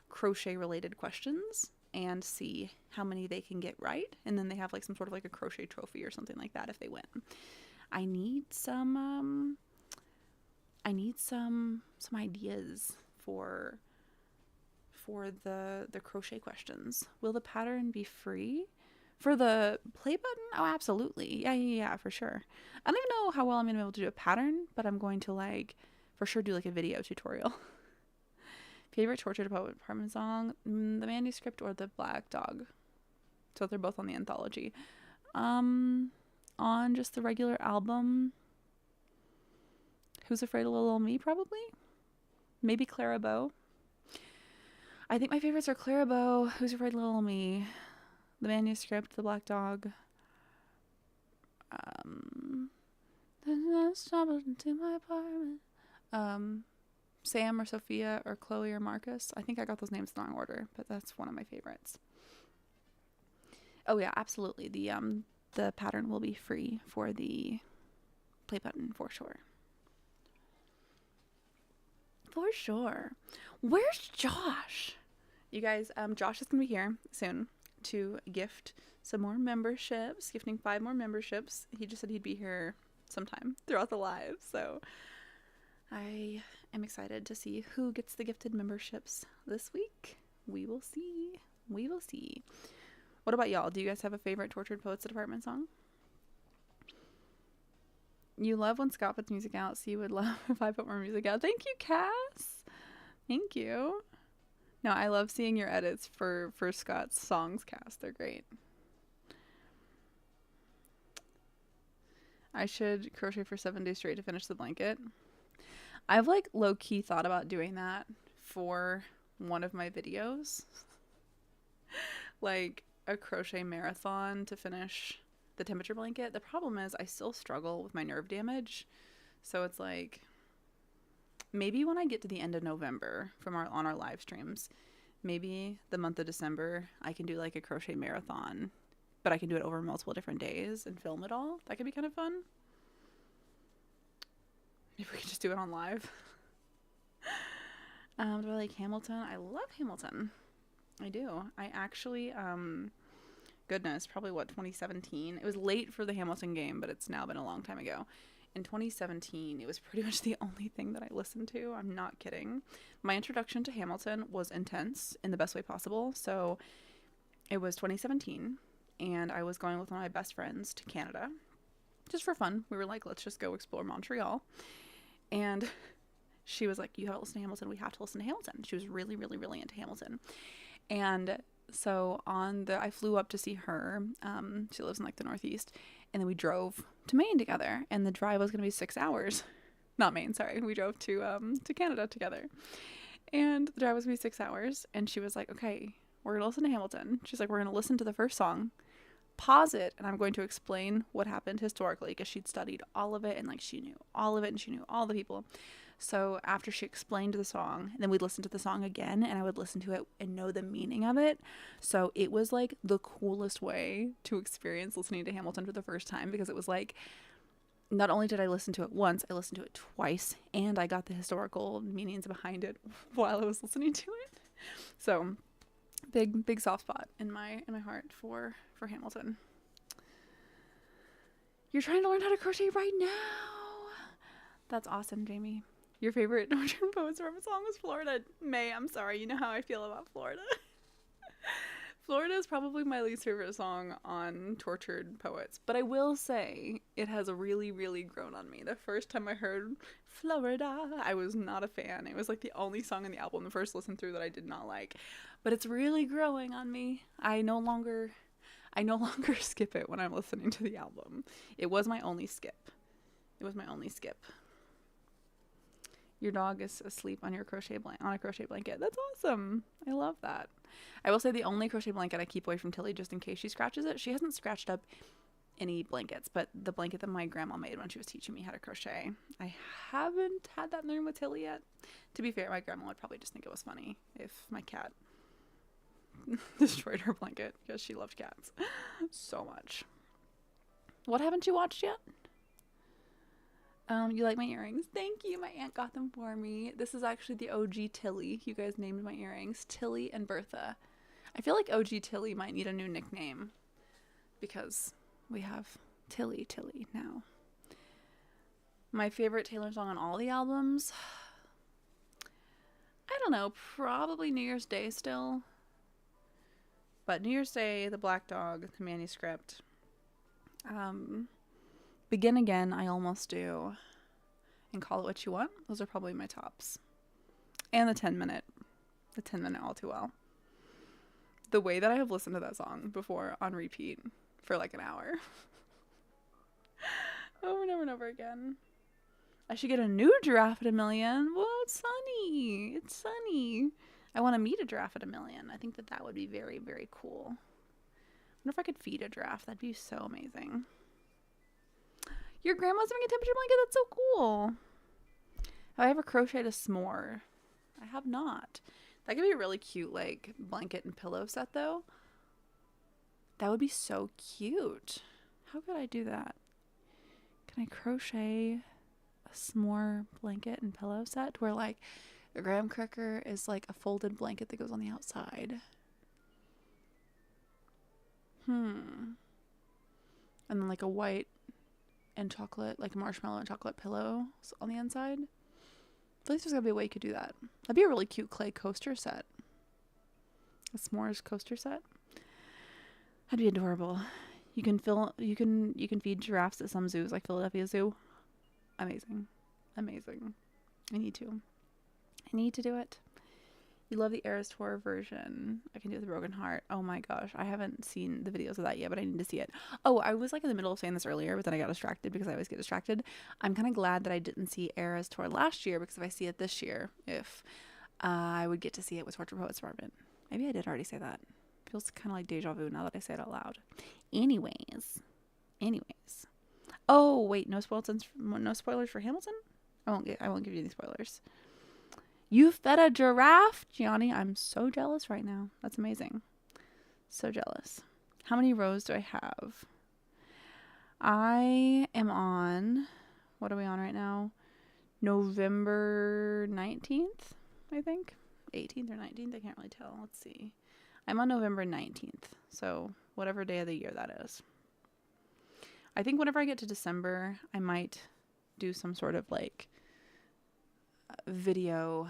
crochet related questions and see how many they can get right, and then they have like some sort of like a crochet trophy or something like that if they win. I need some ideas for the crochet questions. Will the pattern be free for the play button? Oh, absolutely. Yeah, for sure. I don't even know how well I'm gonna be able to do a pattern, but I'm going to like for sure do like a video tutorial. Favorite Tortured Poet Department song? The Manuscript or the Black Dog? So they're both on the anthology. On just the regular album, Who's Afraid of Little Me, probably? Maybe Clara Bow. I think my favorites are Clara Bow, Who's Afraid of Little Me, The Manuscript, The Black Dog. Stumbled into my apartment. Sam or Sophia or Chloe or Marcus. I think I got those names in the wrong order, but that's one of my favorites. Oh yeah, absolutely. The pattern will be free for the play button for sure. For sure. Where's Josh? You guys, Josh is going to be here soon to gift some more memberships, gifting 5 more memberships. He just said he'd be here sometime throughout the live, so I am excited to see who gets the gifted memberships this week. We will see. We will see. What about y'all? Do you guys have a favorite Tortured Poets Department song? You love when Scott puts music out, so you would love if I put more music out. Thank you, Cass. Thank you. No, I love seeing your edits for Scott's songs, Cass. They're great. I should crochet for 7 days straight to finish the blanket. I've like low-key thought about doing that for one of my videos. Like a crochet marathon to finish the temperature blanket. The problem is I still struggle with my nerve damage. So it's like, maybe when I get to the end of November on our live streams, maybe the month of December, I can do like a crochet marathon, but I can do it over multiple different days and film it all. That could be kind of fun. Maybe we could just do it on live. Do I like Hamilton? I love Hamilton. I do. I actually, goodness, probably 2017. It was late for the Hamilton game, but it's now been a long time ago. In 2017, it was pretty much the only thing that I listened to. I'm not kidding. My introduction to Hamilton was intense in the best way possible. So it was 2017, and I was going with one of my best friends to Canada just for fun. We were like, let's just go explore Montreal. And she was like, you haven't listened to Hamilton. We have to listen to Hamilton. She was really, really, really into Hamilton. And so I flew up to see her. She lives in like the Northeast. And then we drove to Maine together. And the drive was going to be 6 hours. Not Maine, sorry. We drove to Canada together. And the drive was going to be 6 hours. And she was like, okay, we're going to listen to Hamilton. She's like, we're going to listen to the first song. Pause it, and I'm going to explain what happened historically, because she'd studied all of it, and like she knew all of it, and she knew all the people. So after she explained the song, and then we'd listen to the song again, and I would listen to it and know the meaning of it. So it was like the coolest way to experience listening to Hamilton for the first time, because it was like, not only did I listen to it once, I listened to it twice, and I got the historical meanings behind it while I was listening to it. So big soft spot in my heart for Hamilton. You're trying to learn how to crochet right now. That's awesome, Jamie. Your favorite Northern Poets Department song was Florida. May, I'm sorry, you know how I feel about Florida. Florida is probably my least favorite song on Tortured Poets, but I will say it has really, really grown on me. The first time I heard Florida, I was not a fan. It was like the only song on the album, the first listen through, that I did not like. But it's really growing on me. I no longer skip it when I'm listening to the album. It was my only skip. Your dog is asleep on your crochet on a crochet blanket. That's awesome. I love that. I will say the only crochet blanket I keep away from Tilly, just in case she scratches it. She hasn't scratched up any blankets, but the blanket that my grandma made when she was teaching me how to crochet, I haven't had that in the room with Tilly yet. To be fair, my grandma would probably just think it was funny if my cat destroyed her blanket, because she loved cats so much. What haven't you watched yet? You like my earrings? Thank you. My aunt got them for me. This is actually the OG Tilly. You guys named my earrings Tilly and Bertha. I feel like OG Tilly might need a new nickname, because we have Tilly now. My favorite Taylor song on all the albums? I don't know. Probably New Year's Day still. But New Year's Day, The Black Dog, The Manuscript. Begin Again, I Almost Do. And Call It What You Want. Those are probably my tops. And the 10 minute All Too Well. The way that I have listened to that song before on repeat for like an hour. Over and over and over again. I should get a new giraffe at 1,000,000. Well, it's sunny. It's sunny. I want to meet a giraffe at 1,000,000. I think that would be very, very cool. I wonder if I could feed a giraffe. That'd be so amazing. Your grandma's doing a temperature blanket? That's so cool. Have I ever crocheted a s'more? I have not. That could be a really cute, like, blanket and pillow set, though. That would be so cute. How could I do that? Can I crochet a s'more blanket and pillow set where, like, A graham cracker is like a folded blanket that goes on the outside. And then like a white and chocolate, like marshmallow and chocolate pillow on the inside. At least there's gotta be a way you could do that. That'd be a really cute clay coaster set. A s'mores coaster set. That'd be adorable. You can feed giraffes at some zoos, like Philadelphia Zoo. Amazing. Amazing. I need to do it. You love the Eras Tour version. I can do it with a broken heart. Oh my gosh. I haven't seen the videos of that yet, but I need to see it. Oh, I was like in the middle of saying this earlier, but then I got distracted because I always get distracted. I'm kind of glad that I didn't see Eras Tour last year, because if I see it this year, I would get to see it with Torture Poets Department. Maybe I did already say that. Feels kind of like deja vu now that I say it out loud. Anyways. Oh, wait, no spoilers for Hamilton? I won't give you any spoilers. You fed a giraffe, Gianni. I'm so jealous right now. That's amazing. So jealous. How many rows do I have? I am on, what are we on right now? November 19th, I think. 18th or 19th, I can't really tell. Let's see. I'm on November 19th, so whatever day of the year that is. I think whenever I get to December, I might do some sort of like video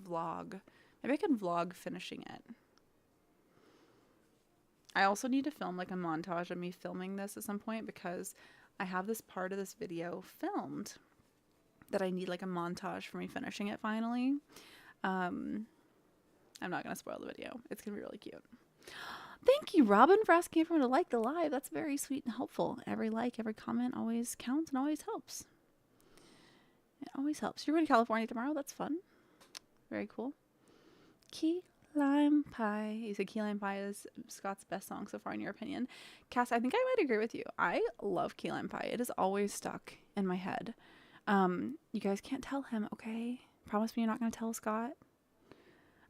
vlog. Maybe I can vlog finishing it. I also need to film like a montage of me filming this at some point, because I have this part of this video filmed that I need like a montage for me finishing it finally. I'm not going to spoil the video. It's going to be really cute. Thank you, Robin, for asking everyone to like the live. That's very sweet and helpful. Every like, every comment always counts and always helps. It always helps. You're going to California tomorrow? That's fun. Very cool. Key Lime Pie. You said Key Lime Pie is Scott's best song so far, in your opinion. Cass, I think I might agree with you. I love Key Lime Pie. It is always stuck in my head. You guys can't tell him, okay? Promise me you're not going to tell Scott.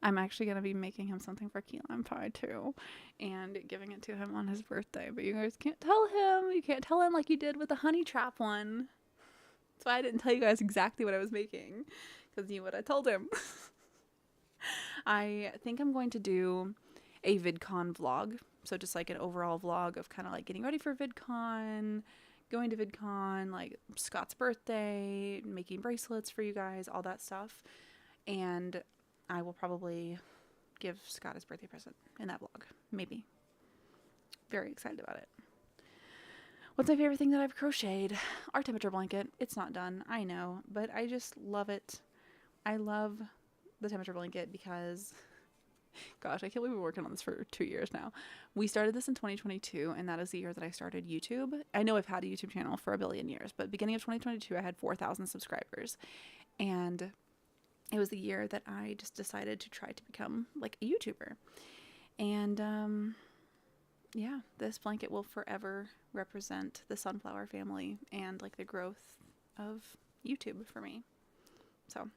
I'm actually going to be making him something for Key Lime Pie too, and giving it to him on his birthday. But you guys can't tell him. You can't tell him like you did with the honey trap one. That's why I didn't tell you guys exactly what I was making, because you would have told him. I think I'm going to do a VidCon vlog. So just like an overall vlog of kind of like getting ready for VidCon, going to VidCon, like Scott's birthday, making bracelets for you guys, all that stuff. And I will probably give Scott his birthday present in that vlog. Maybe. Very excited about it. What's my favorite thing that I've crocheted? Our temperature blanket. It's not done, I know, but I just love it. I love the temperature blanket because, gosh, I can't believe we've been working on this for 2 years now. We started this in 2022, and that is the year that I started YouTube. I know I've had a YouTube channel for a billion years, but beginning of 2022, I had 4,000 subscribers. And it was the year that I just decided to try to become like a YouTuber. And yeah, this blanket will forever represent the Sunflower family and like the growth of YouTube for me. So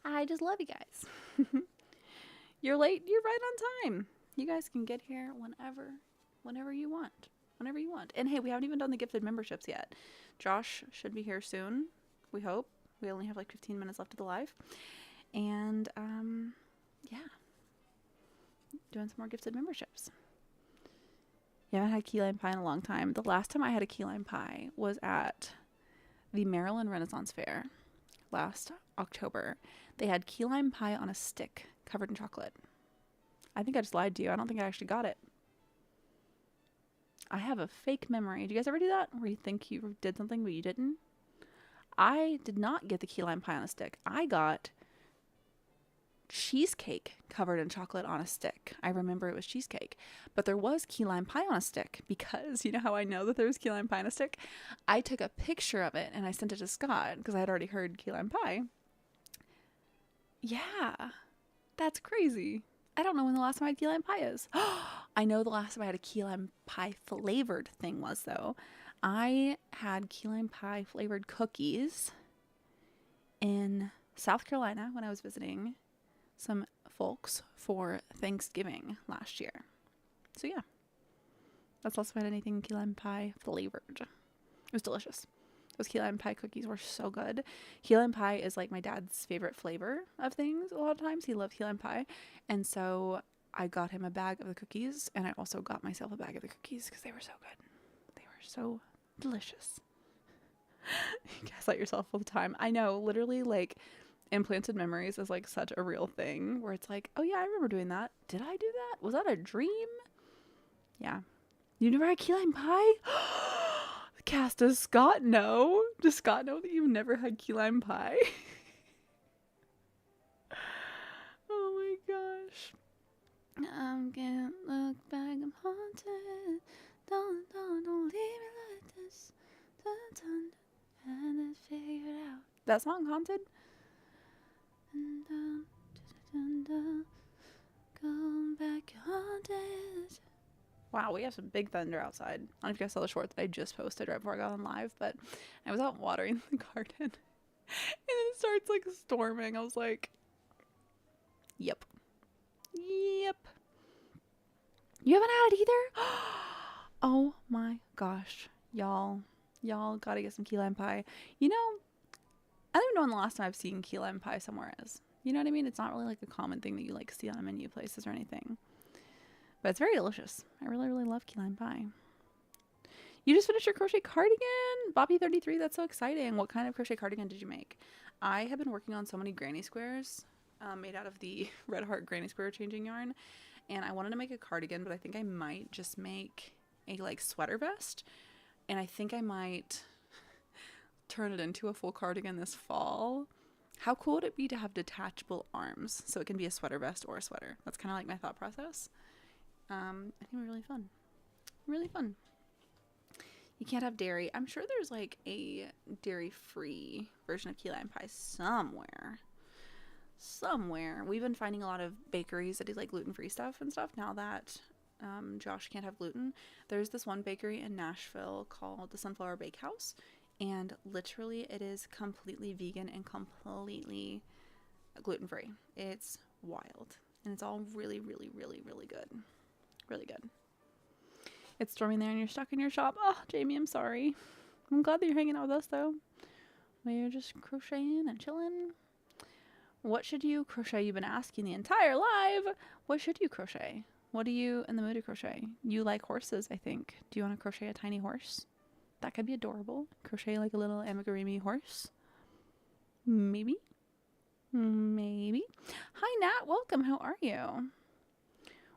I just love you guys. You're late, you're right on time. You guys can get here whenever you want. Whenever you want. And hey, we haven't even done the gifted memberships yet. Josh should be here soon, we hope. We only have like 15 minutes left of the live. And yeah, doing some more gifted memberships. Yeah, I haven't had key lime pie in a long time. The last time I had a key lime pie was at the Maryland Renaissance Fair last October. They had key lime pie on a stick covered in chocolate. I think I just lied to you. I don't think I actually got it. I have a fake memory. Do you guys ever do that? Where you think you did something but you didn't? I did not get the key lime pie on a stick. I got cheesecake covered in chocolate on a stick. I remember it was cheesecake, but there was key lime pie on a stick, because you know how I know that there was key lime pie on a stick? I took a picture of it and I sent it to Scott because I had already heard key lime pie. Yeah, that's crazy. I don't know when the last time I had key lime pie is. I know the last time I had a key lime pie flavored thing was, though. I had key lime pie flavored cookies in South Carolina when I was visiting some folks for Thanksgiving last year. So yeah, that's also had anything key lime pie flavored. It was delicious. Those key lime pie cookies were so good. Key lime pie is like my dad's favorite flavor of things. A lot of times he loved key lime pie. And so I got him a bag of the cookies, and I also got myself a bag of the cookies because they were so good. They were so delicious. You gaslight yourself all the time. I know, literally, like, implanted memories is like such a real thing where it's like, oh yeah, I remember doing that. Did I do that? Was that a dream? Yeah. You never had key lime pie? Cass, does Scott know? Does Scott know that you've never had key lime pie? Oh my gosh. I'm can't look back, I'm haunted. Don't leave me like this. And then figure it out. That song, Haunted? Come back, haunted. Wow, we have some big thunder outside. I don't know if you guys saw the short that I just posted right before I got on live, but I was out watering the garden and it starts like storming. I was like, yep. You haven't had it either? Oh my gosh. Y'all gotta get some key lime pie. You know, I don't even know when the last time I've seen key lime pie somewhere is. You know what I mean? It's not really like a common thing that you like see on a menu places or anything. But it's very delicious. I really, really love key lime pie. You just finished your crochet cardigan? Bobby33, that's so exciting. What kind of crochet cardigan did you make? I have been working on so many granny squares made out of the Red Heart granny square changing yarn. And I wanted to make a cardigan, but I think I might just make a like sweater vest. And I think I might turn it into a full cardigan this fall. How cool would it be to have detachable arms so it can be a sweater vest or a sweater? That's kind of like my thought process. I think it would be really fun. Really fun. You can't have dairy. I'm sure there's like a dairy-free version of key lime pie somewhere. We've been finding a lot of bakeries that do like gluten-free stuff and stuff now that Josh can't have gluten. There's this one bakery in Nashville called the Sunflower Bakehouse, and literally it is completely vegan and completely gluten-free. It's wild, and it's all really, really, really, really good. Really good. It's storming there and you're stuck in your shop. Oh, Jamie, I'm sorry. I'm glad that you're hanging out with us though. We're just crocheting and chilling. What should you crochet? You've been asking the entire live. What should you crochet? What are you in the mood to crochet? You like horses, I think. Do you want to crochet a tiny horse? That could be adorable. Crochet like a little amigurumi horse. Maybe. Hi, Nat. Welcome. How are you?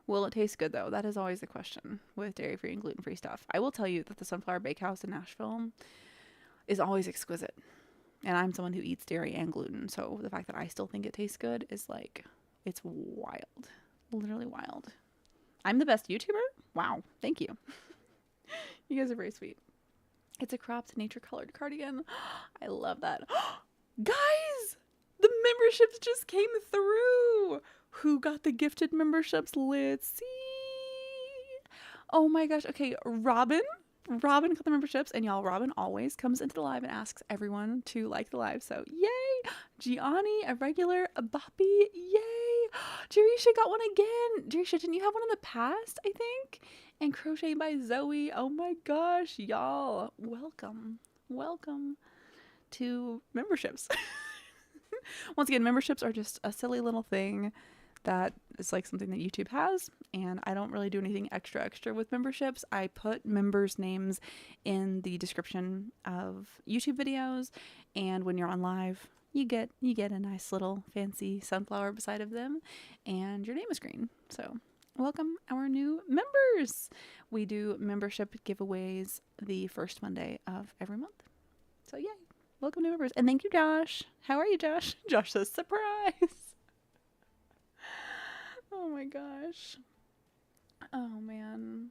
Will it taste good, though? That is always the question with dairy-free and gluten-free stuff. I will tell you that the Sunflower Bakehouse in Nashville is always exquisite. And I'm someone who eats dairy and gluten, so the fact that I still think it tastes good is like, it's wild. Literally wild. I'm the best YouTuber? Wow. Thank you. You guys are very sweet. It's a cropped nature-colored cardigan. I love that. Guys! The memberships just came through! Who got the gifted memberships? Let's see. Oh my gosh. Okay, Robin got the memberships, and y'all, Robin always comes into the live and asks everyone to like the live, so yay. Gianni, a regular, a boppy, yay. Jeriesha got one again. Jeriesha, didn't you have one in the past, I think? And Crochet by Zoe. Oh my gosh, y'all, welcome to memberships. Once again, memberships are just a silly little thing that is like something that YouTube has, and I don't really do anything extra with memberships. I put members' names in the description of YouTube videos, and when you're on live, you get a nice little fancy sunflower beside of them, and your name is green. So welcome our new members. We do membership giveaways the first Monday of every month. So yay. Welcome to members. And thank you, Josh. How are you, Josh? Josh says surprise. Oh my gosh. Oh man.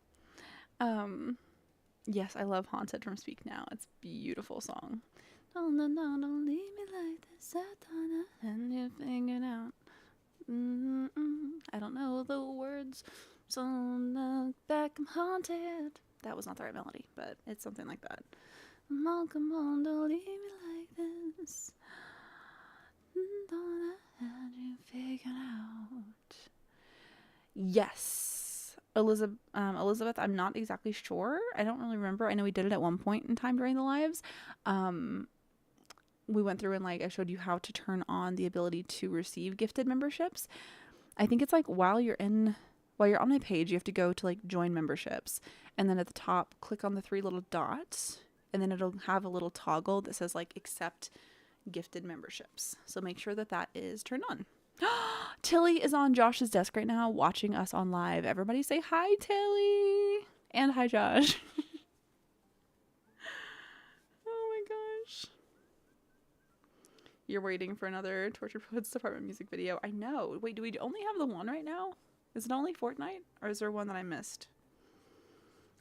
Yes, I love Haunted from Speak Now. It's a beautiful song. Don't leave me like this. And you figure it out. I don't know the words. So look back, I'm haunted. That was not the right melody, but it's something like that. Come on, don't leave me like this. Don't I have you figured out? Yes. Elizabeth, I'm not exactly sure. I don't really remember. I know we did it at one point in time during the lives. We went through and like I showed you how to turn on the ability to receive gifted memberships. I think it's like while you're on my page, you have to go to like join memberships, and then at the top click on the 3 little dots, and then it'll have a little toggle that says like accept gifted memberships. So make sure that that is turned on. Tilly is on Josh's desk right now watching us on live. Everybody say hi, Tilly, and hi, Josh. Oh my gosh. You're waiting for another Torture Poets Department music video. I know. Wait, do we only have the one right now? Is it only Fortnite? Or is there one that I missed?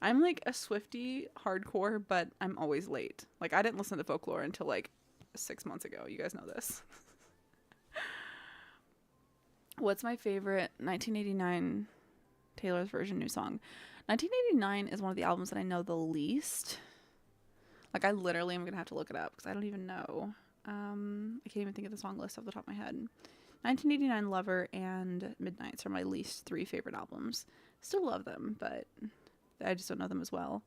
I'm like a Swiftie hardcore, but I'm always late. Like, I didn't listen to Folklore until like 6 months ago. You guys know this. What's my favorite 1989 Taylor's version new song? 1989 is one of the albums that I know the least. Like, I literally am going to have to look it up because I don't even know. I can't even think of the song list off the top of my head. 1989, Lover, and Midnights are my least 3 favorite albums. Still love them, but I just don't know them as well.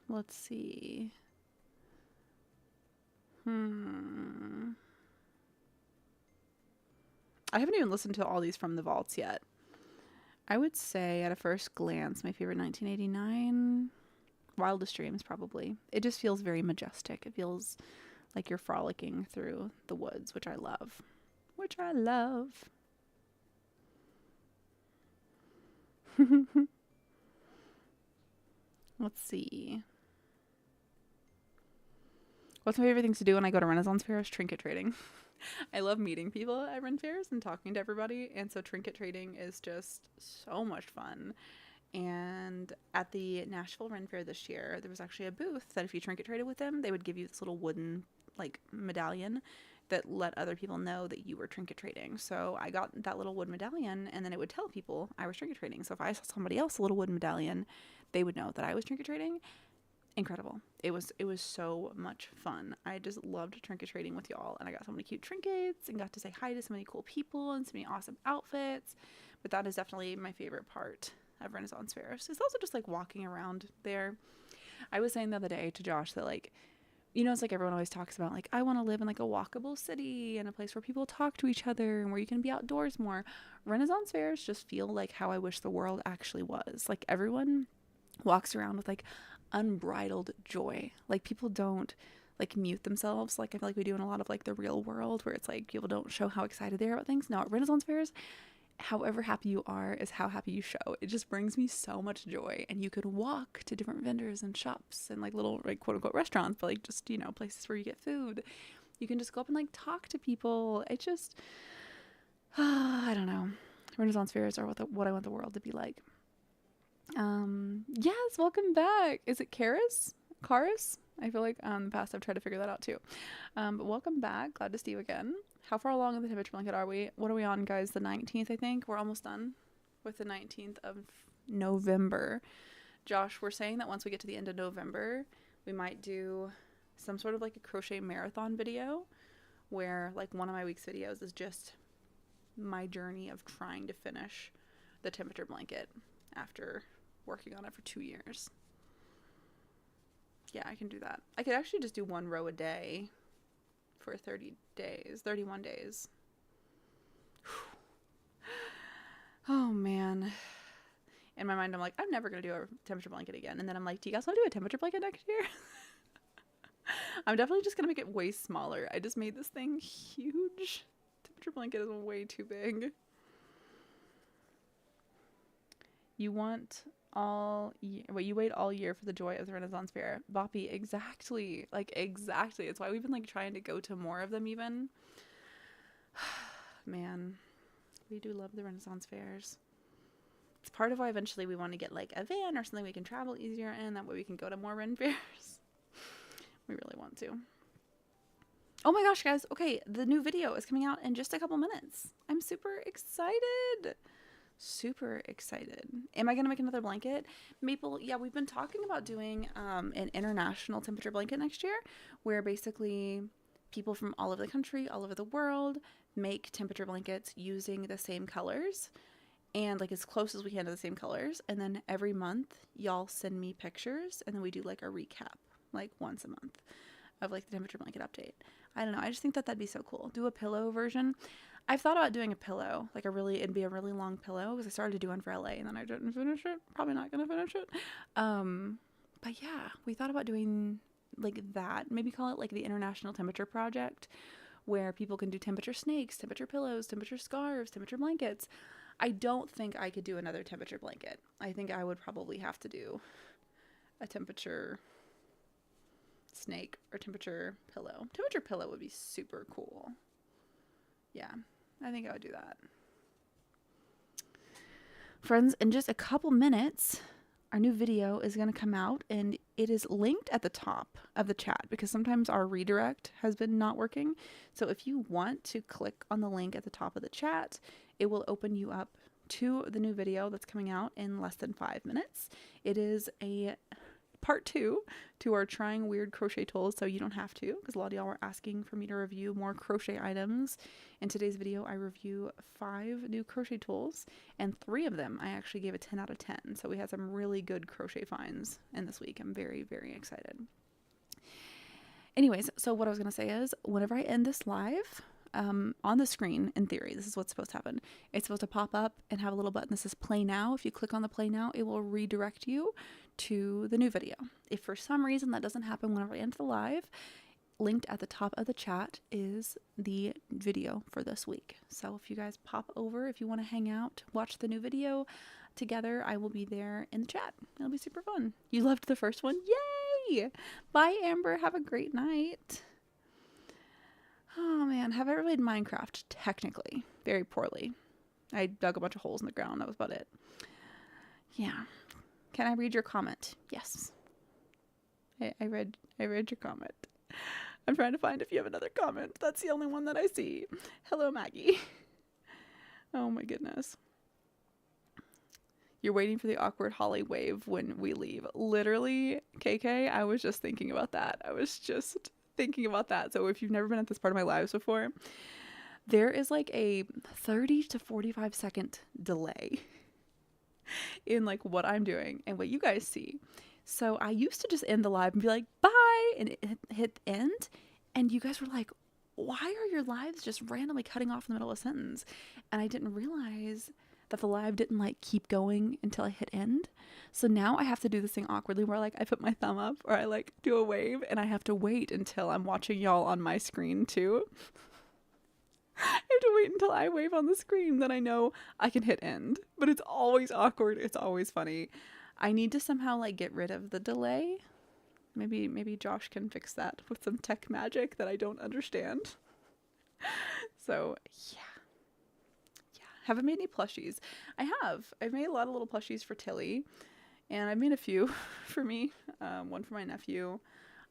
Let's see. I haven't even listened to all these from the vaults yet. I would say at a first glance, my favorite 1989... Wildest Dreams, probably. It just feels very majestic. It feels like you're frolicking through the woods, which I love. Let's see. What's my favorite things to do when I go to Renaissance fairs? Trinket trading. I love meeting people at Ren fairs and talking to everybody, and so trinket trading is just so much fun. And at the Nashville Ren Fair this year, there was actually a booth that if you trinket traded with them, they would give you this little wooden like medallion that let other people know that you were trinket trading. So I got that little wood medallion, and then it would tell people I was trinket trading. So if I saw somebody else a little wooden medallion, they would know that I was trinket trading. Incredible. It was so much fun. I just loved trinket trading with y'all, and I got so many cute trinkets and got to say hi to so many cool people and so many awesome outfits. But that is definitely my favorite part of Renaissance fairs. It's also just like walking around there. I was saying the other day to Josh that like, you know, it's like everyone always talks about like, I want to live in like a walkable city and a place where people talk to each other and where you can be outdoors more. Renaissance fairs just feel like how I wish the world actually was. Like everyone walks around with like unbridled joy. Like people don't like mute themselves like I feel like we do in a lot of like the real world where it's like people don't show how excited they are about things. No, at Renaissance fairs, however happy you are is how happy you show. It just brings me so much joy. And you could walk to different vendors and shops and like little like quote unquote restaurants, but like just, you know, places where you get food. You can just go up and like talk to people. It just I don't know. Renaissance fairs are what I want the world to be like. Yes, welcome back. Is it Karis? I feel like in the past I've tried to figure that out too. But welcome back. Glad to see you again. How far along in the temperature blanket are we? What are we on, guys? The 19th, I think. We're almost done with the 19th of November. Josh, we're saying that once we get to the end of November, we might do some sort of like a crochet marathon video where like one of my week's videos is just my journey of trying to finish the temperature blanket after working on it for 2 years. Yeah, I can do that. I could actually just do 1 row a day for 31 days. Oh man. In my mind, I'm like, I'm never going to do a temperature blanket again. And then I'm like, do you guys want to do a temperature blanket next year? I'm definitely just going to make it way smaller. I just made this thing huge. Temperature blanket is way too big. You wait all year for the joy of the Renaissance Fair. Boppy, exactly. Like, exactly. It's why we've been, like, trying to go to more of them, even. Man, we do love the Renaissance Fairs. It's part of why eventually we want to get, like, a van or something we can travel easier in. That way we can go to more Ren Fairs. We really want to. Oh my gosh, guys. Okay, the new video is coming out in just a couple minutes. I'm super excited. Super excited. Am I going to make another blanket? Maple, yeah, we've been talking about doing an international temperature blanket next year where basically people from all over the country, all over the world, make temperature blankets using the same colors and like as close as we can to the same colors. And then every month y'all send me pictures and then we do like a recap like once a month of like the temperature blanket update. I don't know. I just think that that'd be so cool. Do a pillow version. I've thought about doing a pillow, like it'd be a really long pillow because I started to do one for LA and then I didn't finish it. Probably not going to finish it. But yeah, we thought about doing like that. Maybe call it like the International Temperature Project, where people can do temperature snakes, temperature pillows, temperature scarves, temperature blankets. I don't think I could do another temperature blanket. I think I would probably have to do a temperature snake or temperature pillow. Temperature pillow would be super cool. Yeah, I think I would do that. Friends, in just a couple minutes, our new video is going to come out and it is linked at the top of the chat because sometimes our redirect has been not working. So if you want to click on the link at the top of the chat, it will open you up to the new video that's coming out in less than 5 minutes. It is a part 2 to our trying weird crochet tools, so you don't have to, because a lot of y'all were asking for me to review more crochet items. In today's video, I review 5 new crochet tools, and 3 of them I actually gave a 10 out of 10. So we had some really good crochet finds in this week. I'm very, very excited. Anyways, so what I was going to say is, whenever I end this live, on the screen, in theory, this is what's supposed to happen. It's supposed to pop up and have a little button that says play now. If you click on the play now, it will redirect you to the new video. If for some reason that doesn't happen whenever I end the live, linked at the top of the chat is the video for this week. So if you guys pop over, if you want to hang out, watch the new video together, I will be there in the chat. It'll be super fun. You loved the first one? Yay! Bye, Amber. Have a great night. Oh man, have I ever played Minecraft? Technically. Very poorly. I dug a bunch of holes in the ground. That was about it. Yeah. Can I read your comment? Yes. I read your comment. I'm trying to find if you have another comment. That's the only one that I see. Hello, Maggie. Oh my goodness. You're waiting for the awkward Holly wave when we leave. Literally, KK, I was just thinking about that. So if you've never been at this part of my lives before, there is like a 30 to 45 second delay in like what I'm doing and what you guys see. So I used to just end the live and be like, bye, and hit end. And you guys were like, why are your lives just randomly cutting off in the middle of a sentence? And I didn't realize that the live didn't like keep going until I hit end. So now I have to do this thing awkwardly where like I put my thumb up or I like do a wave and I have to wait until I'm watching y'all on my screen too. I have to wait until I wave on the screen, then I know I can hit end. But it's always awkward. It's always funny. I need to somehow like get rid of the delay. Maybe Josh can fix that with some tech magic that I don't understand. So yeah. Haven't made any plushies. I have. I've made a lot of little plushies for Tilly, and I've made a few for me, one for my nephew.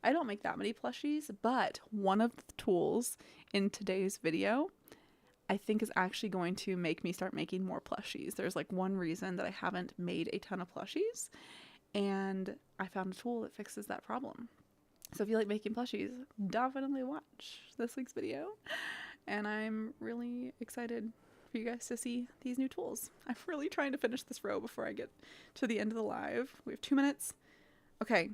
I don't make that many plushies, but one of the tools in today's video I think is actually going to make me start making more plushies. There's like one reason that I haven't made a ton of plushies, and I found a tool that fixes that problem. So if you like making plushies, definitely watch this week's video, and I'm really excited for you guys to see these new tools. I'm really trying to finish this row before I get to the end of the live. We have 2 minutes. Okay,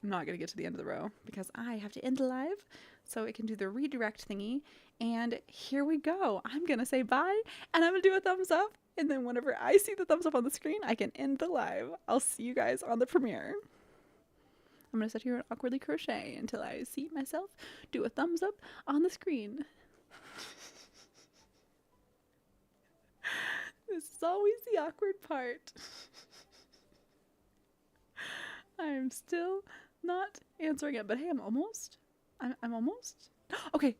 I'm not going to get to the end of the row because I have to end the live so it can do the redirect thingy. And here we go. I'm going to say bye and I'm going to do a thumbs up. And then whenever I see the thumbs up on the screen, I can end the live. I'll see you guys on the premiere. I'm going to sit here and awkwardly crochet until I see myself do a thumbs up on the screen. This is always the awkward part. I'm still not answering it, but hey, I'm almost. I'm almost. Okay,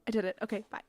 I did it. Okay, bye.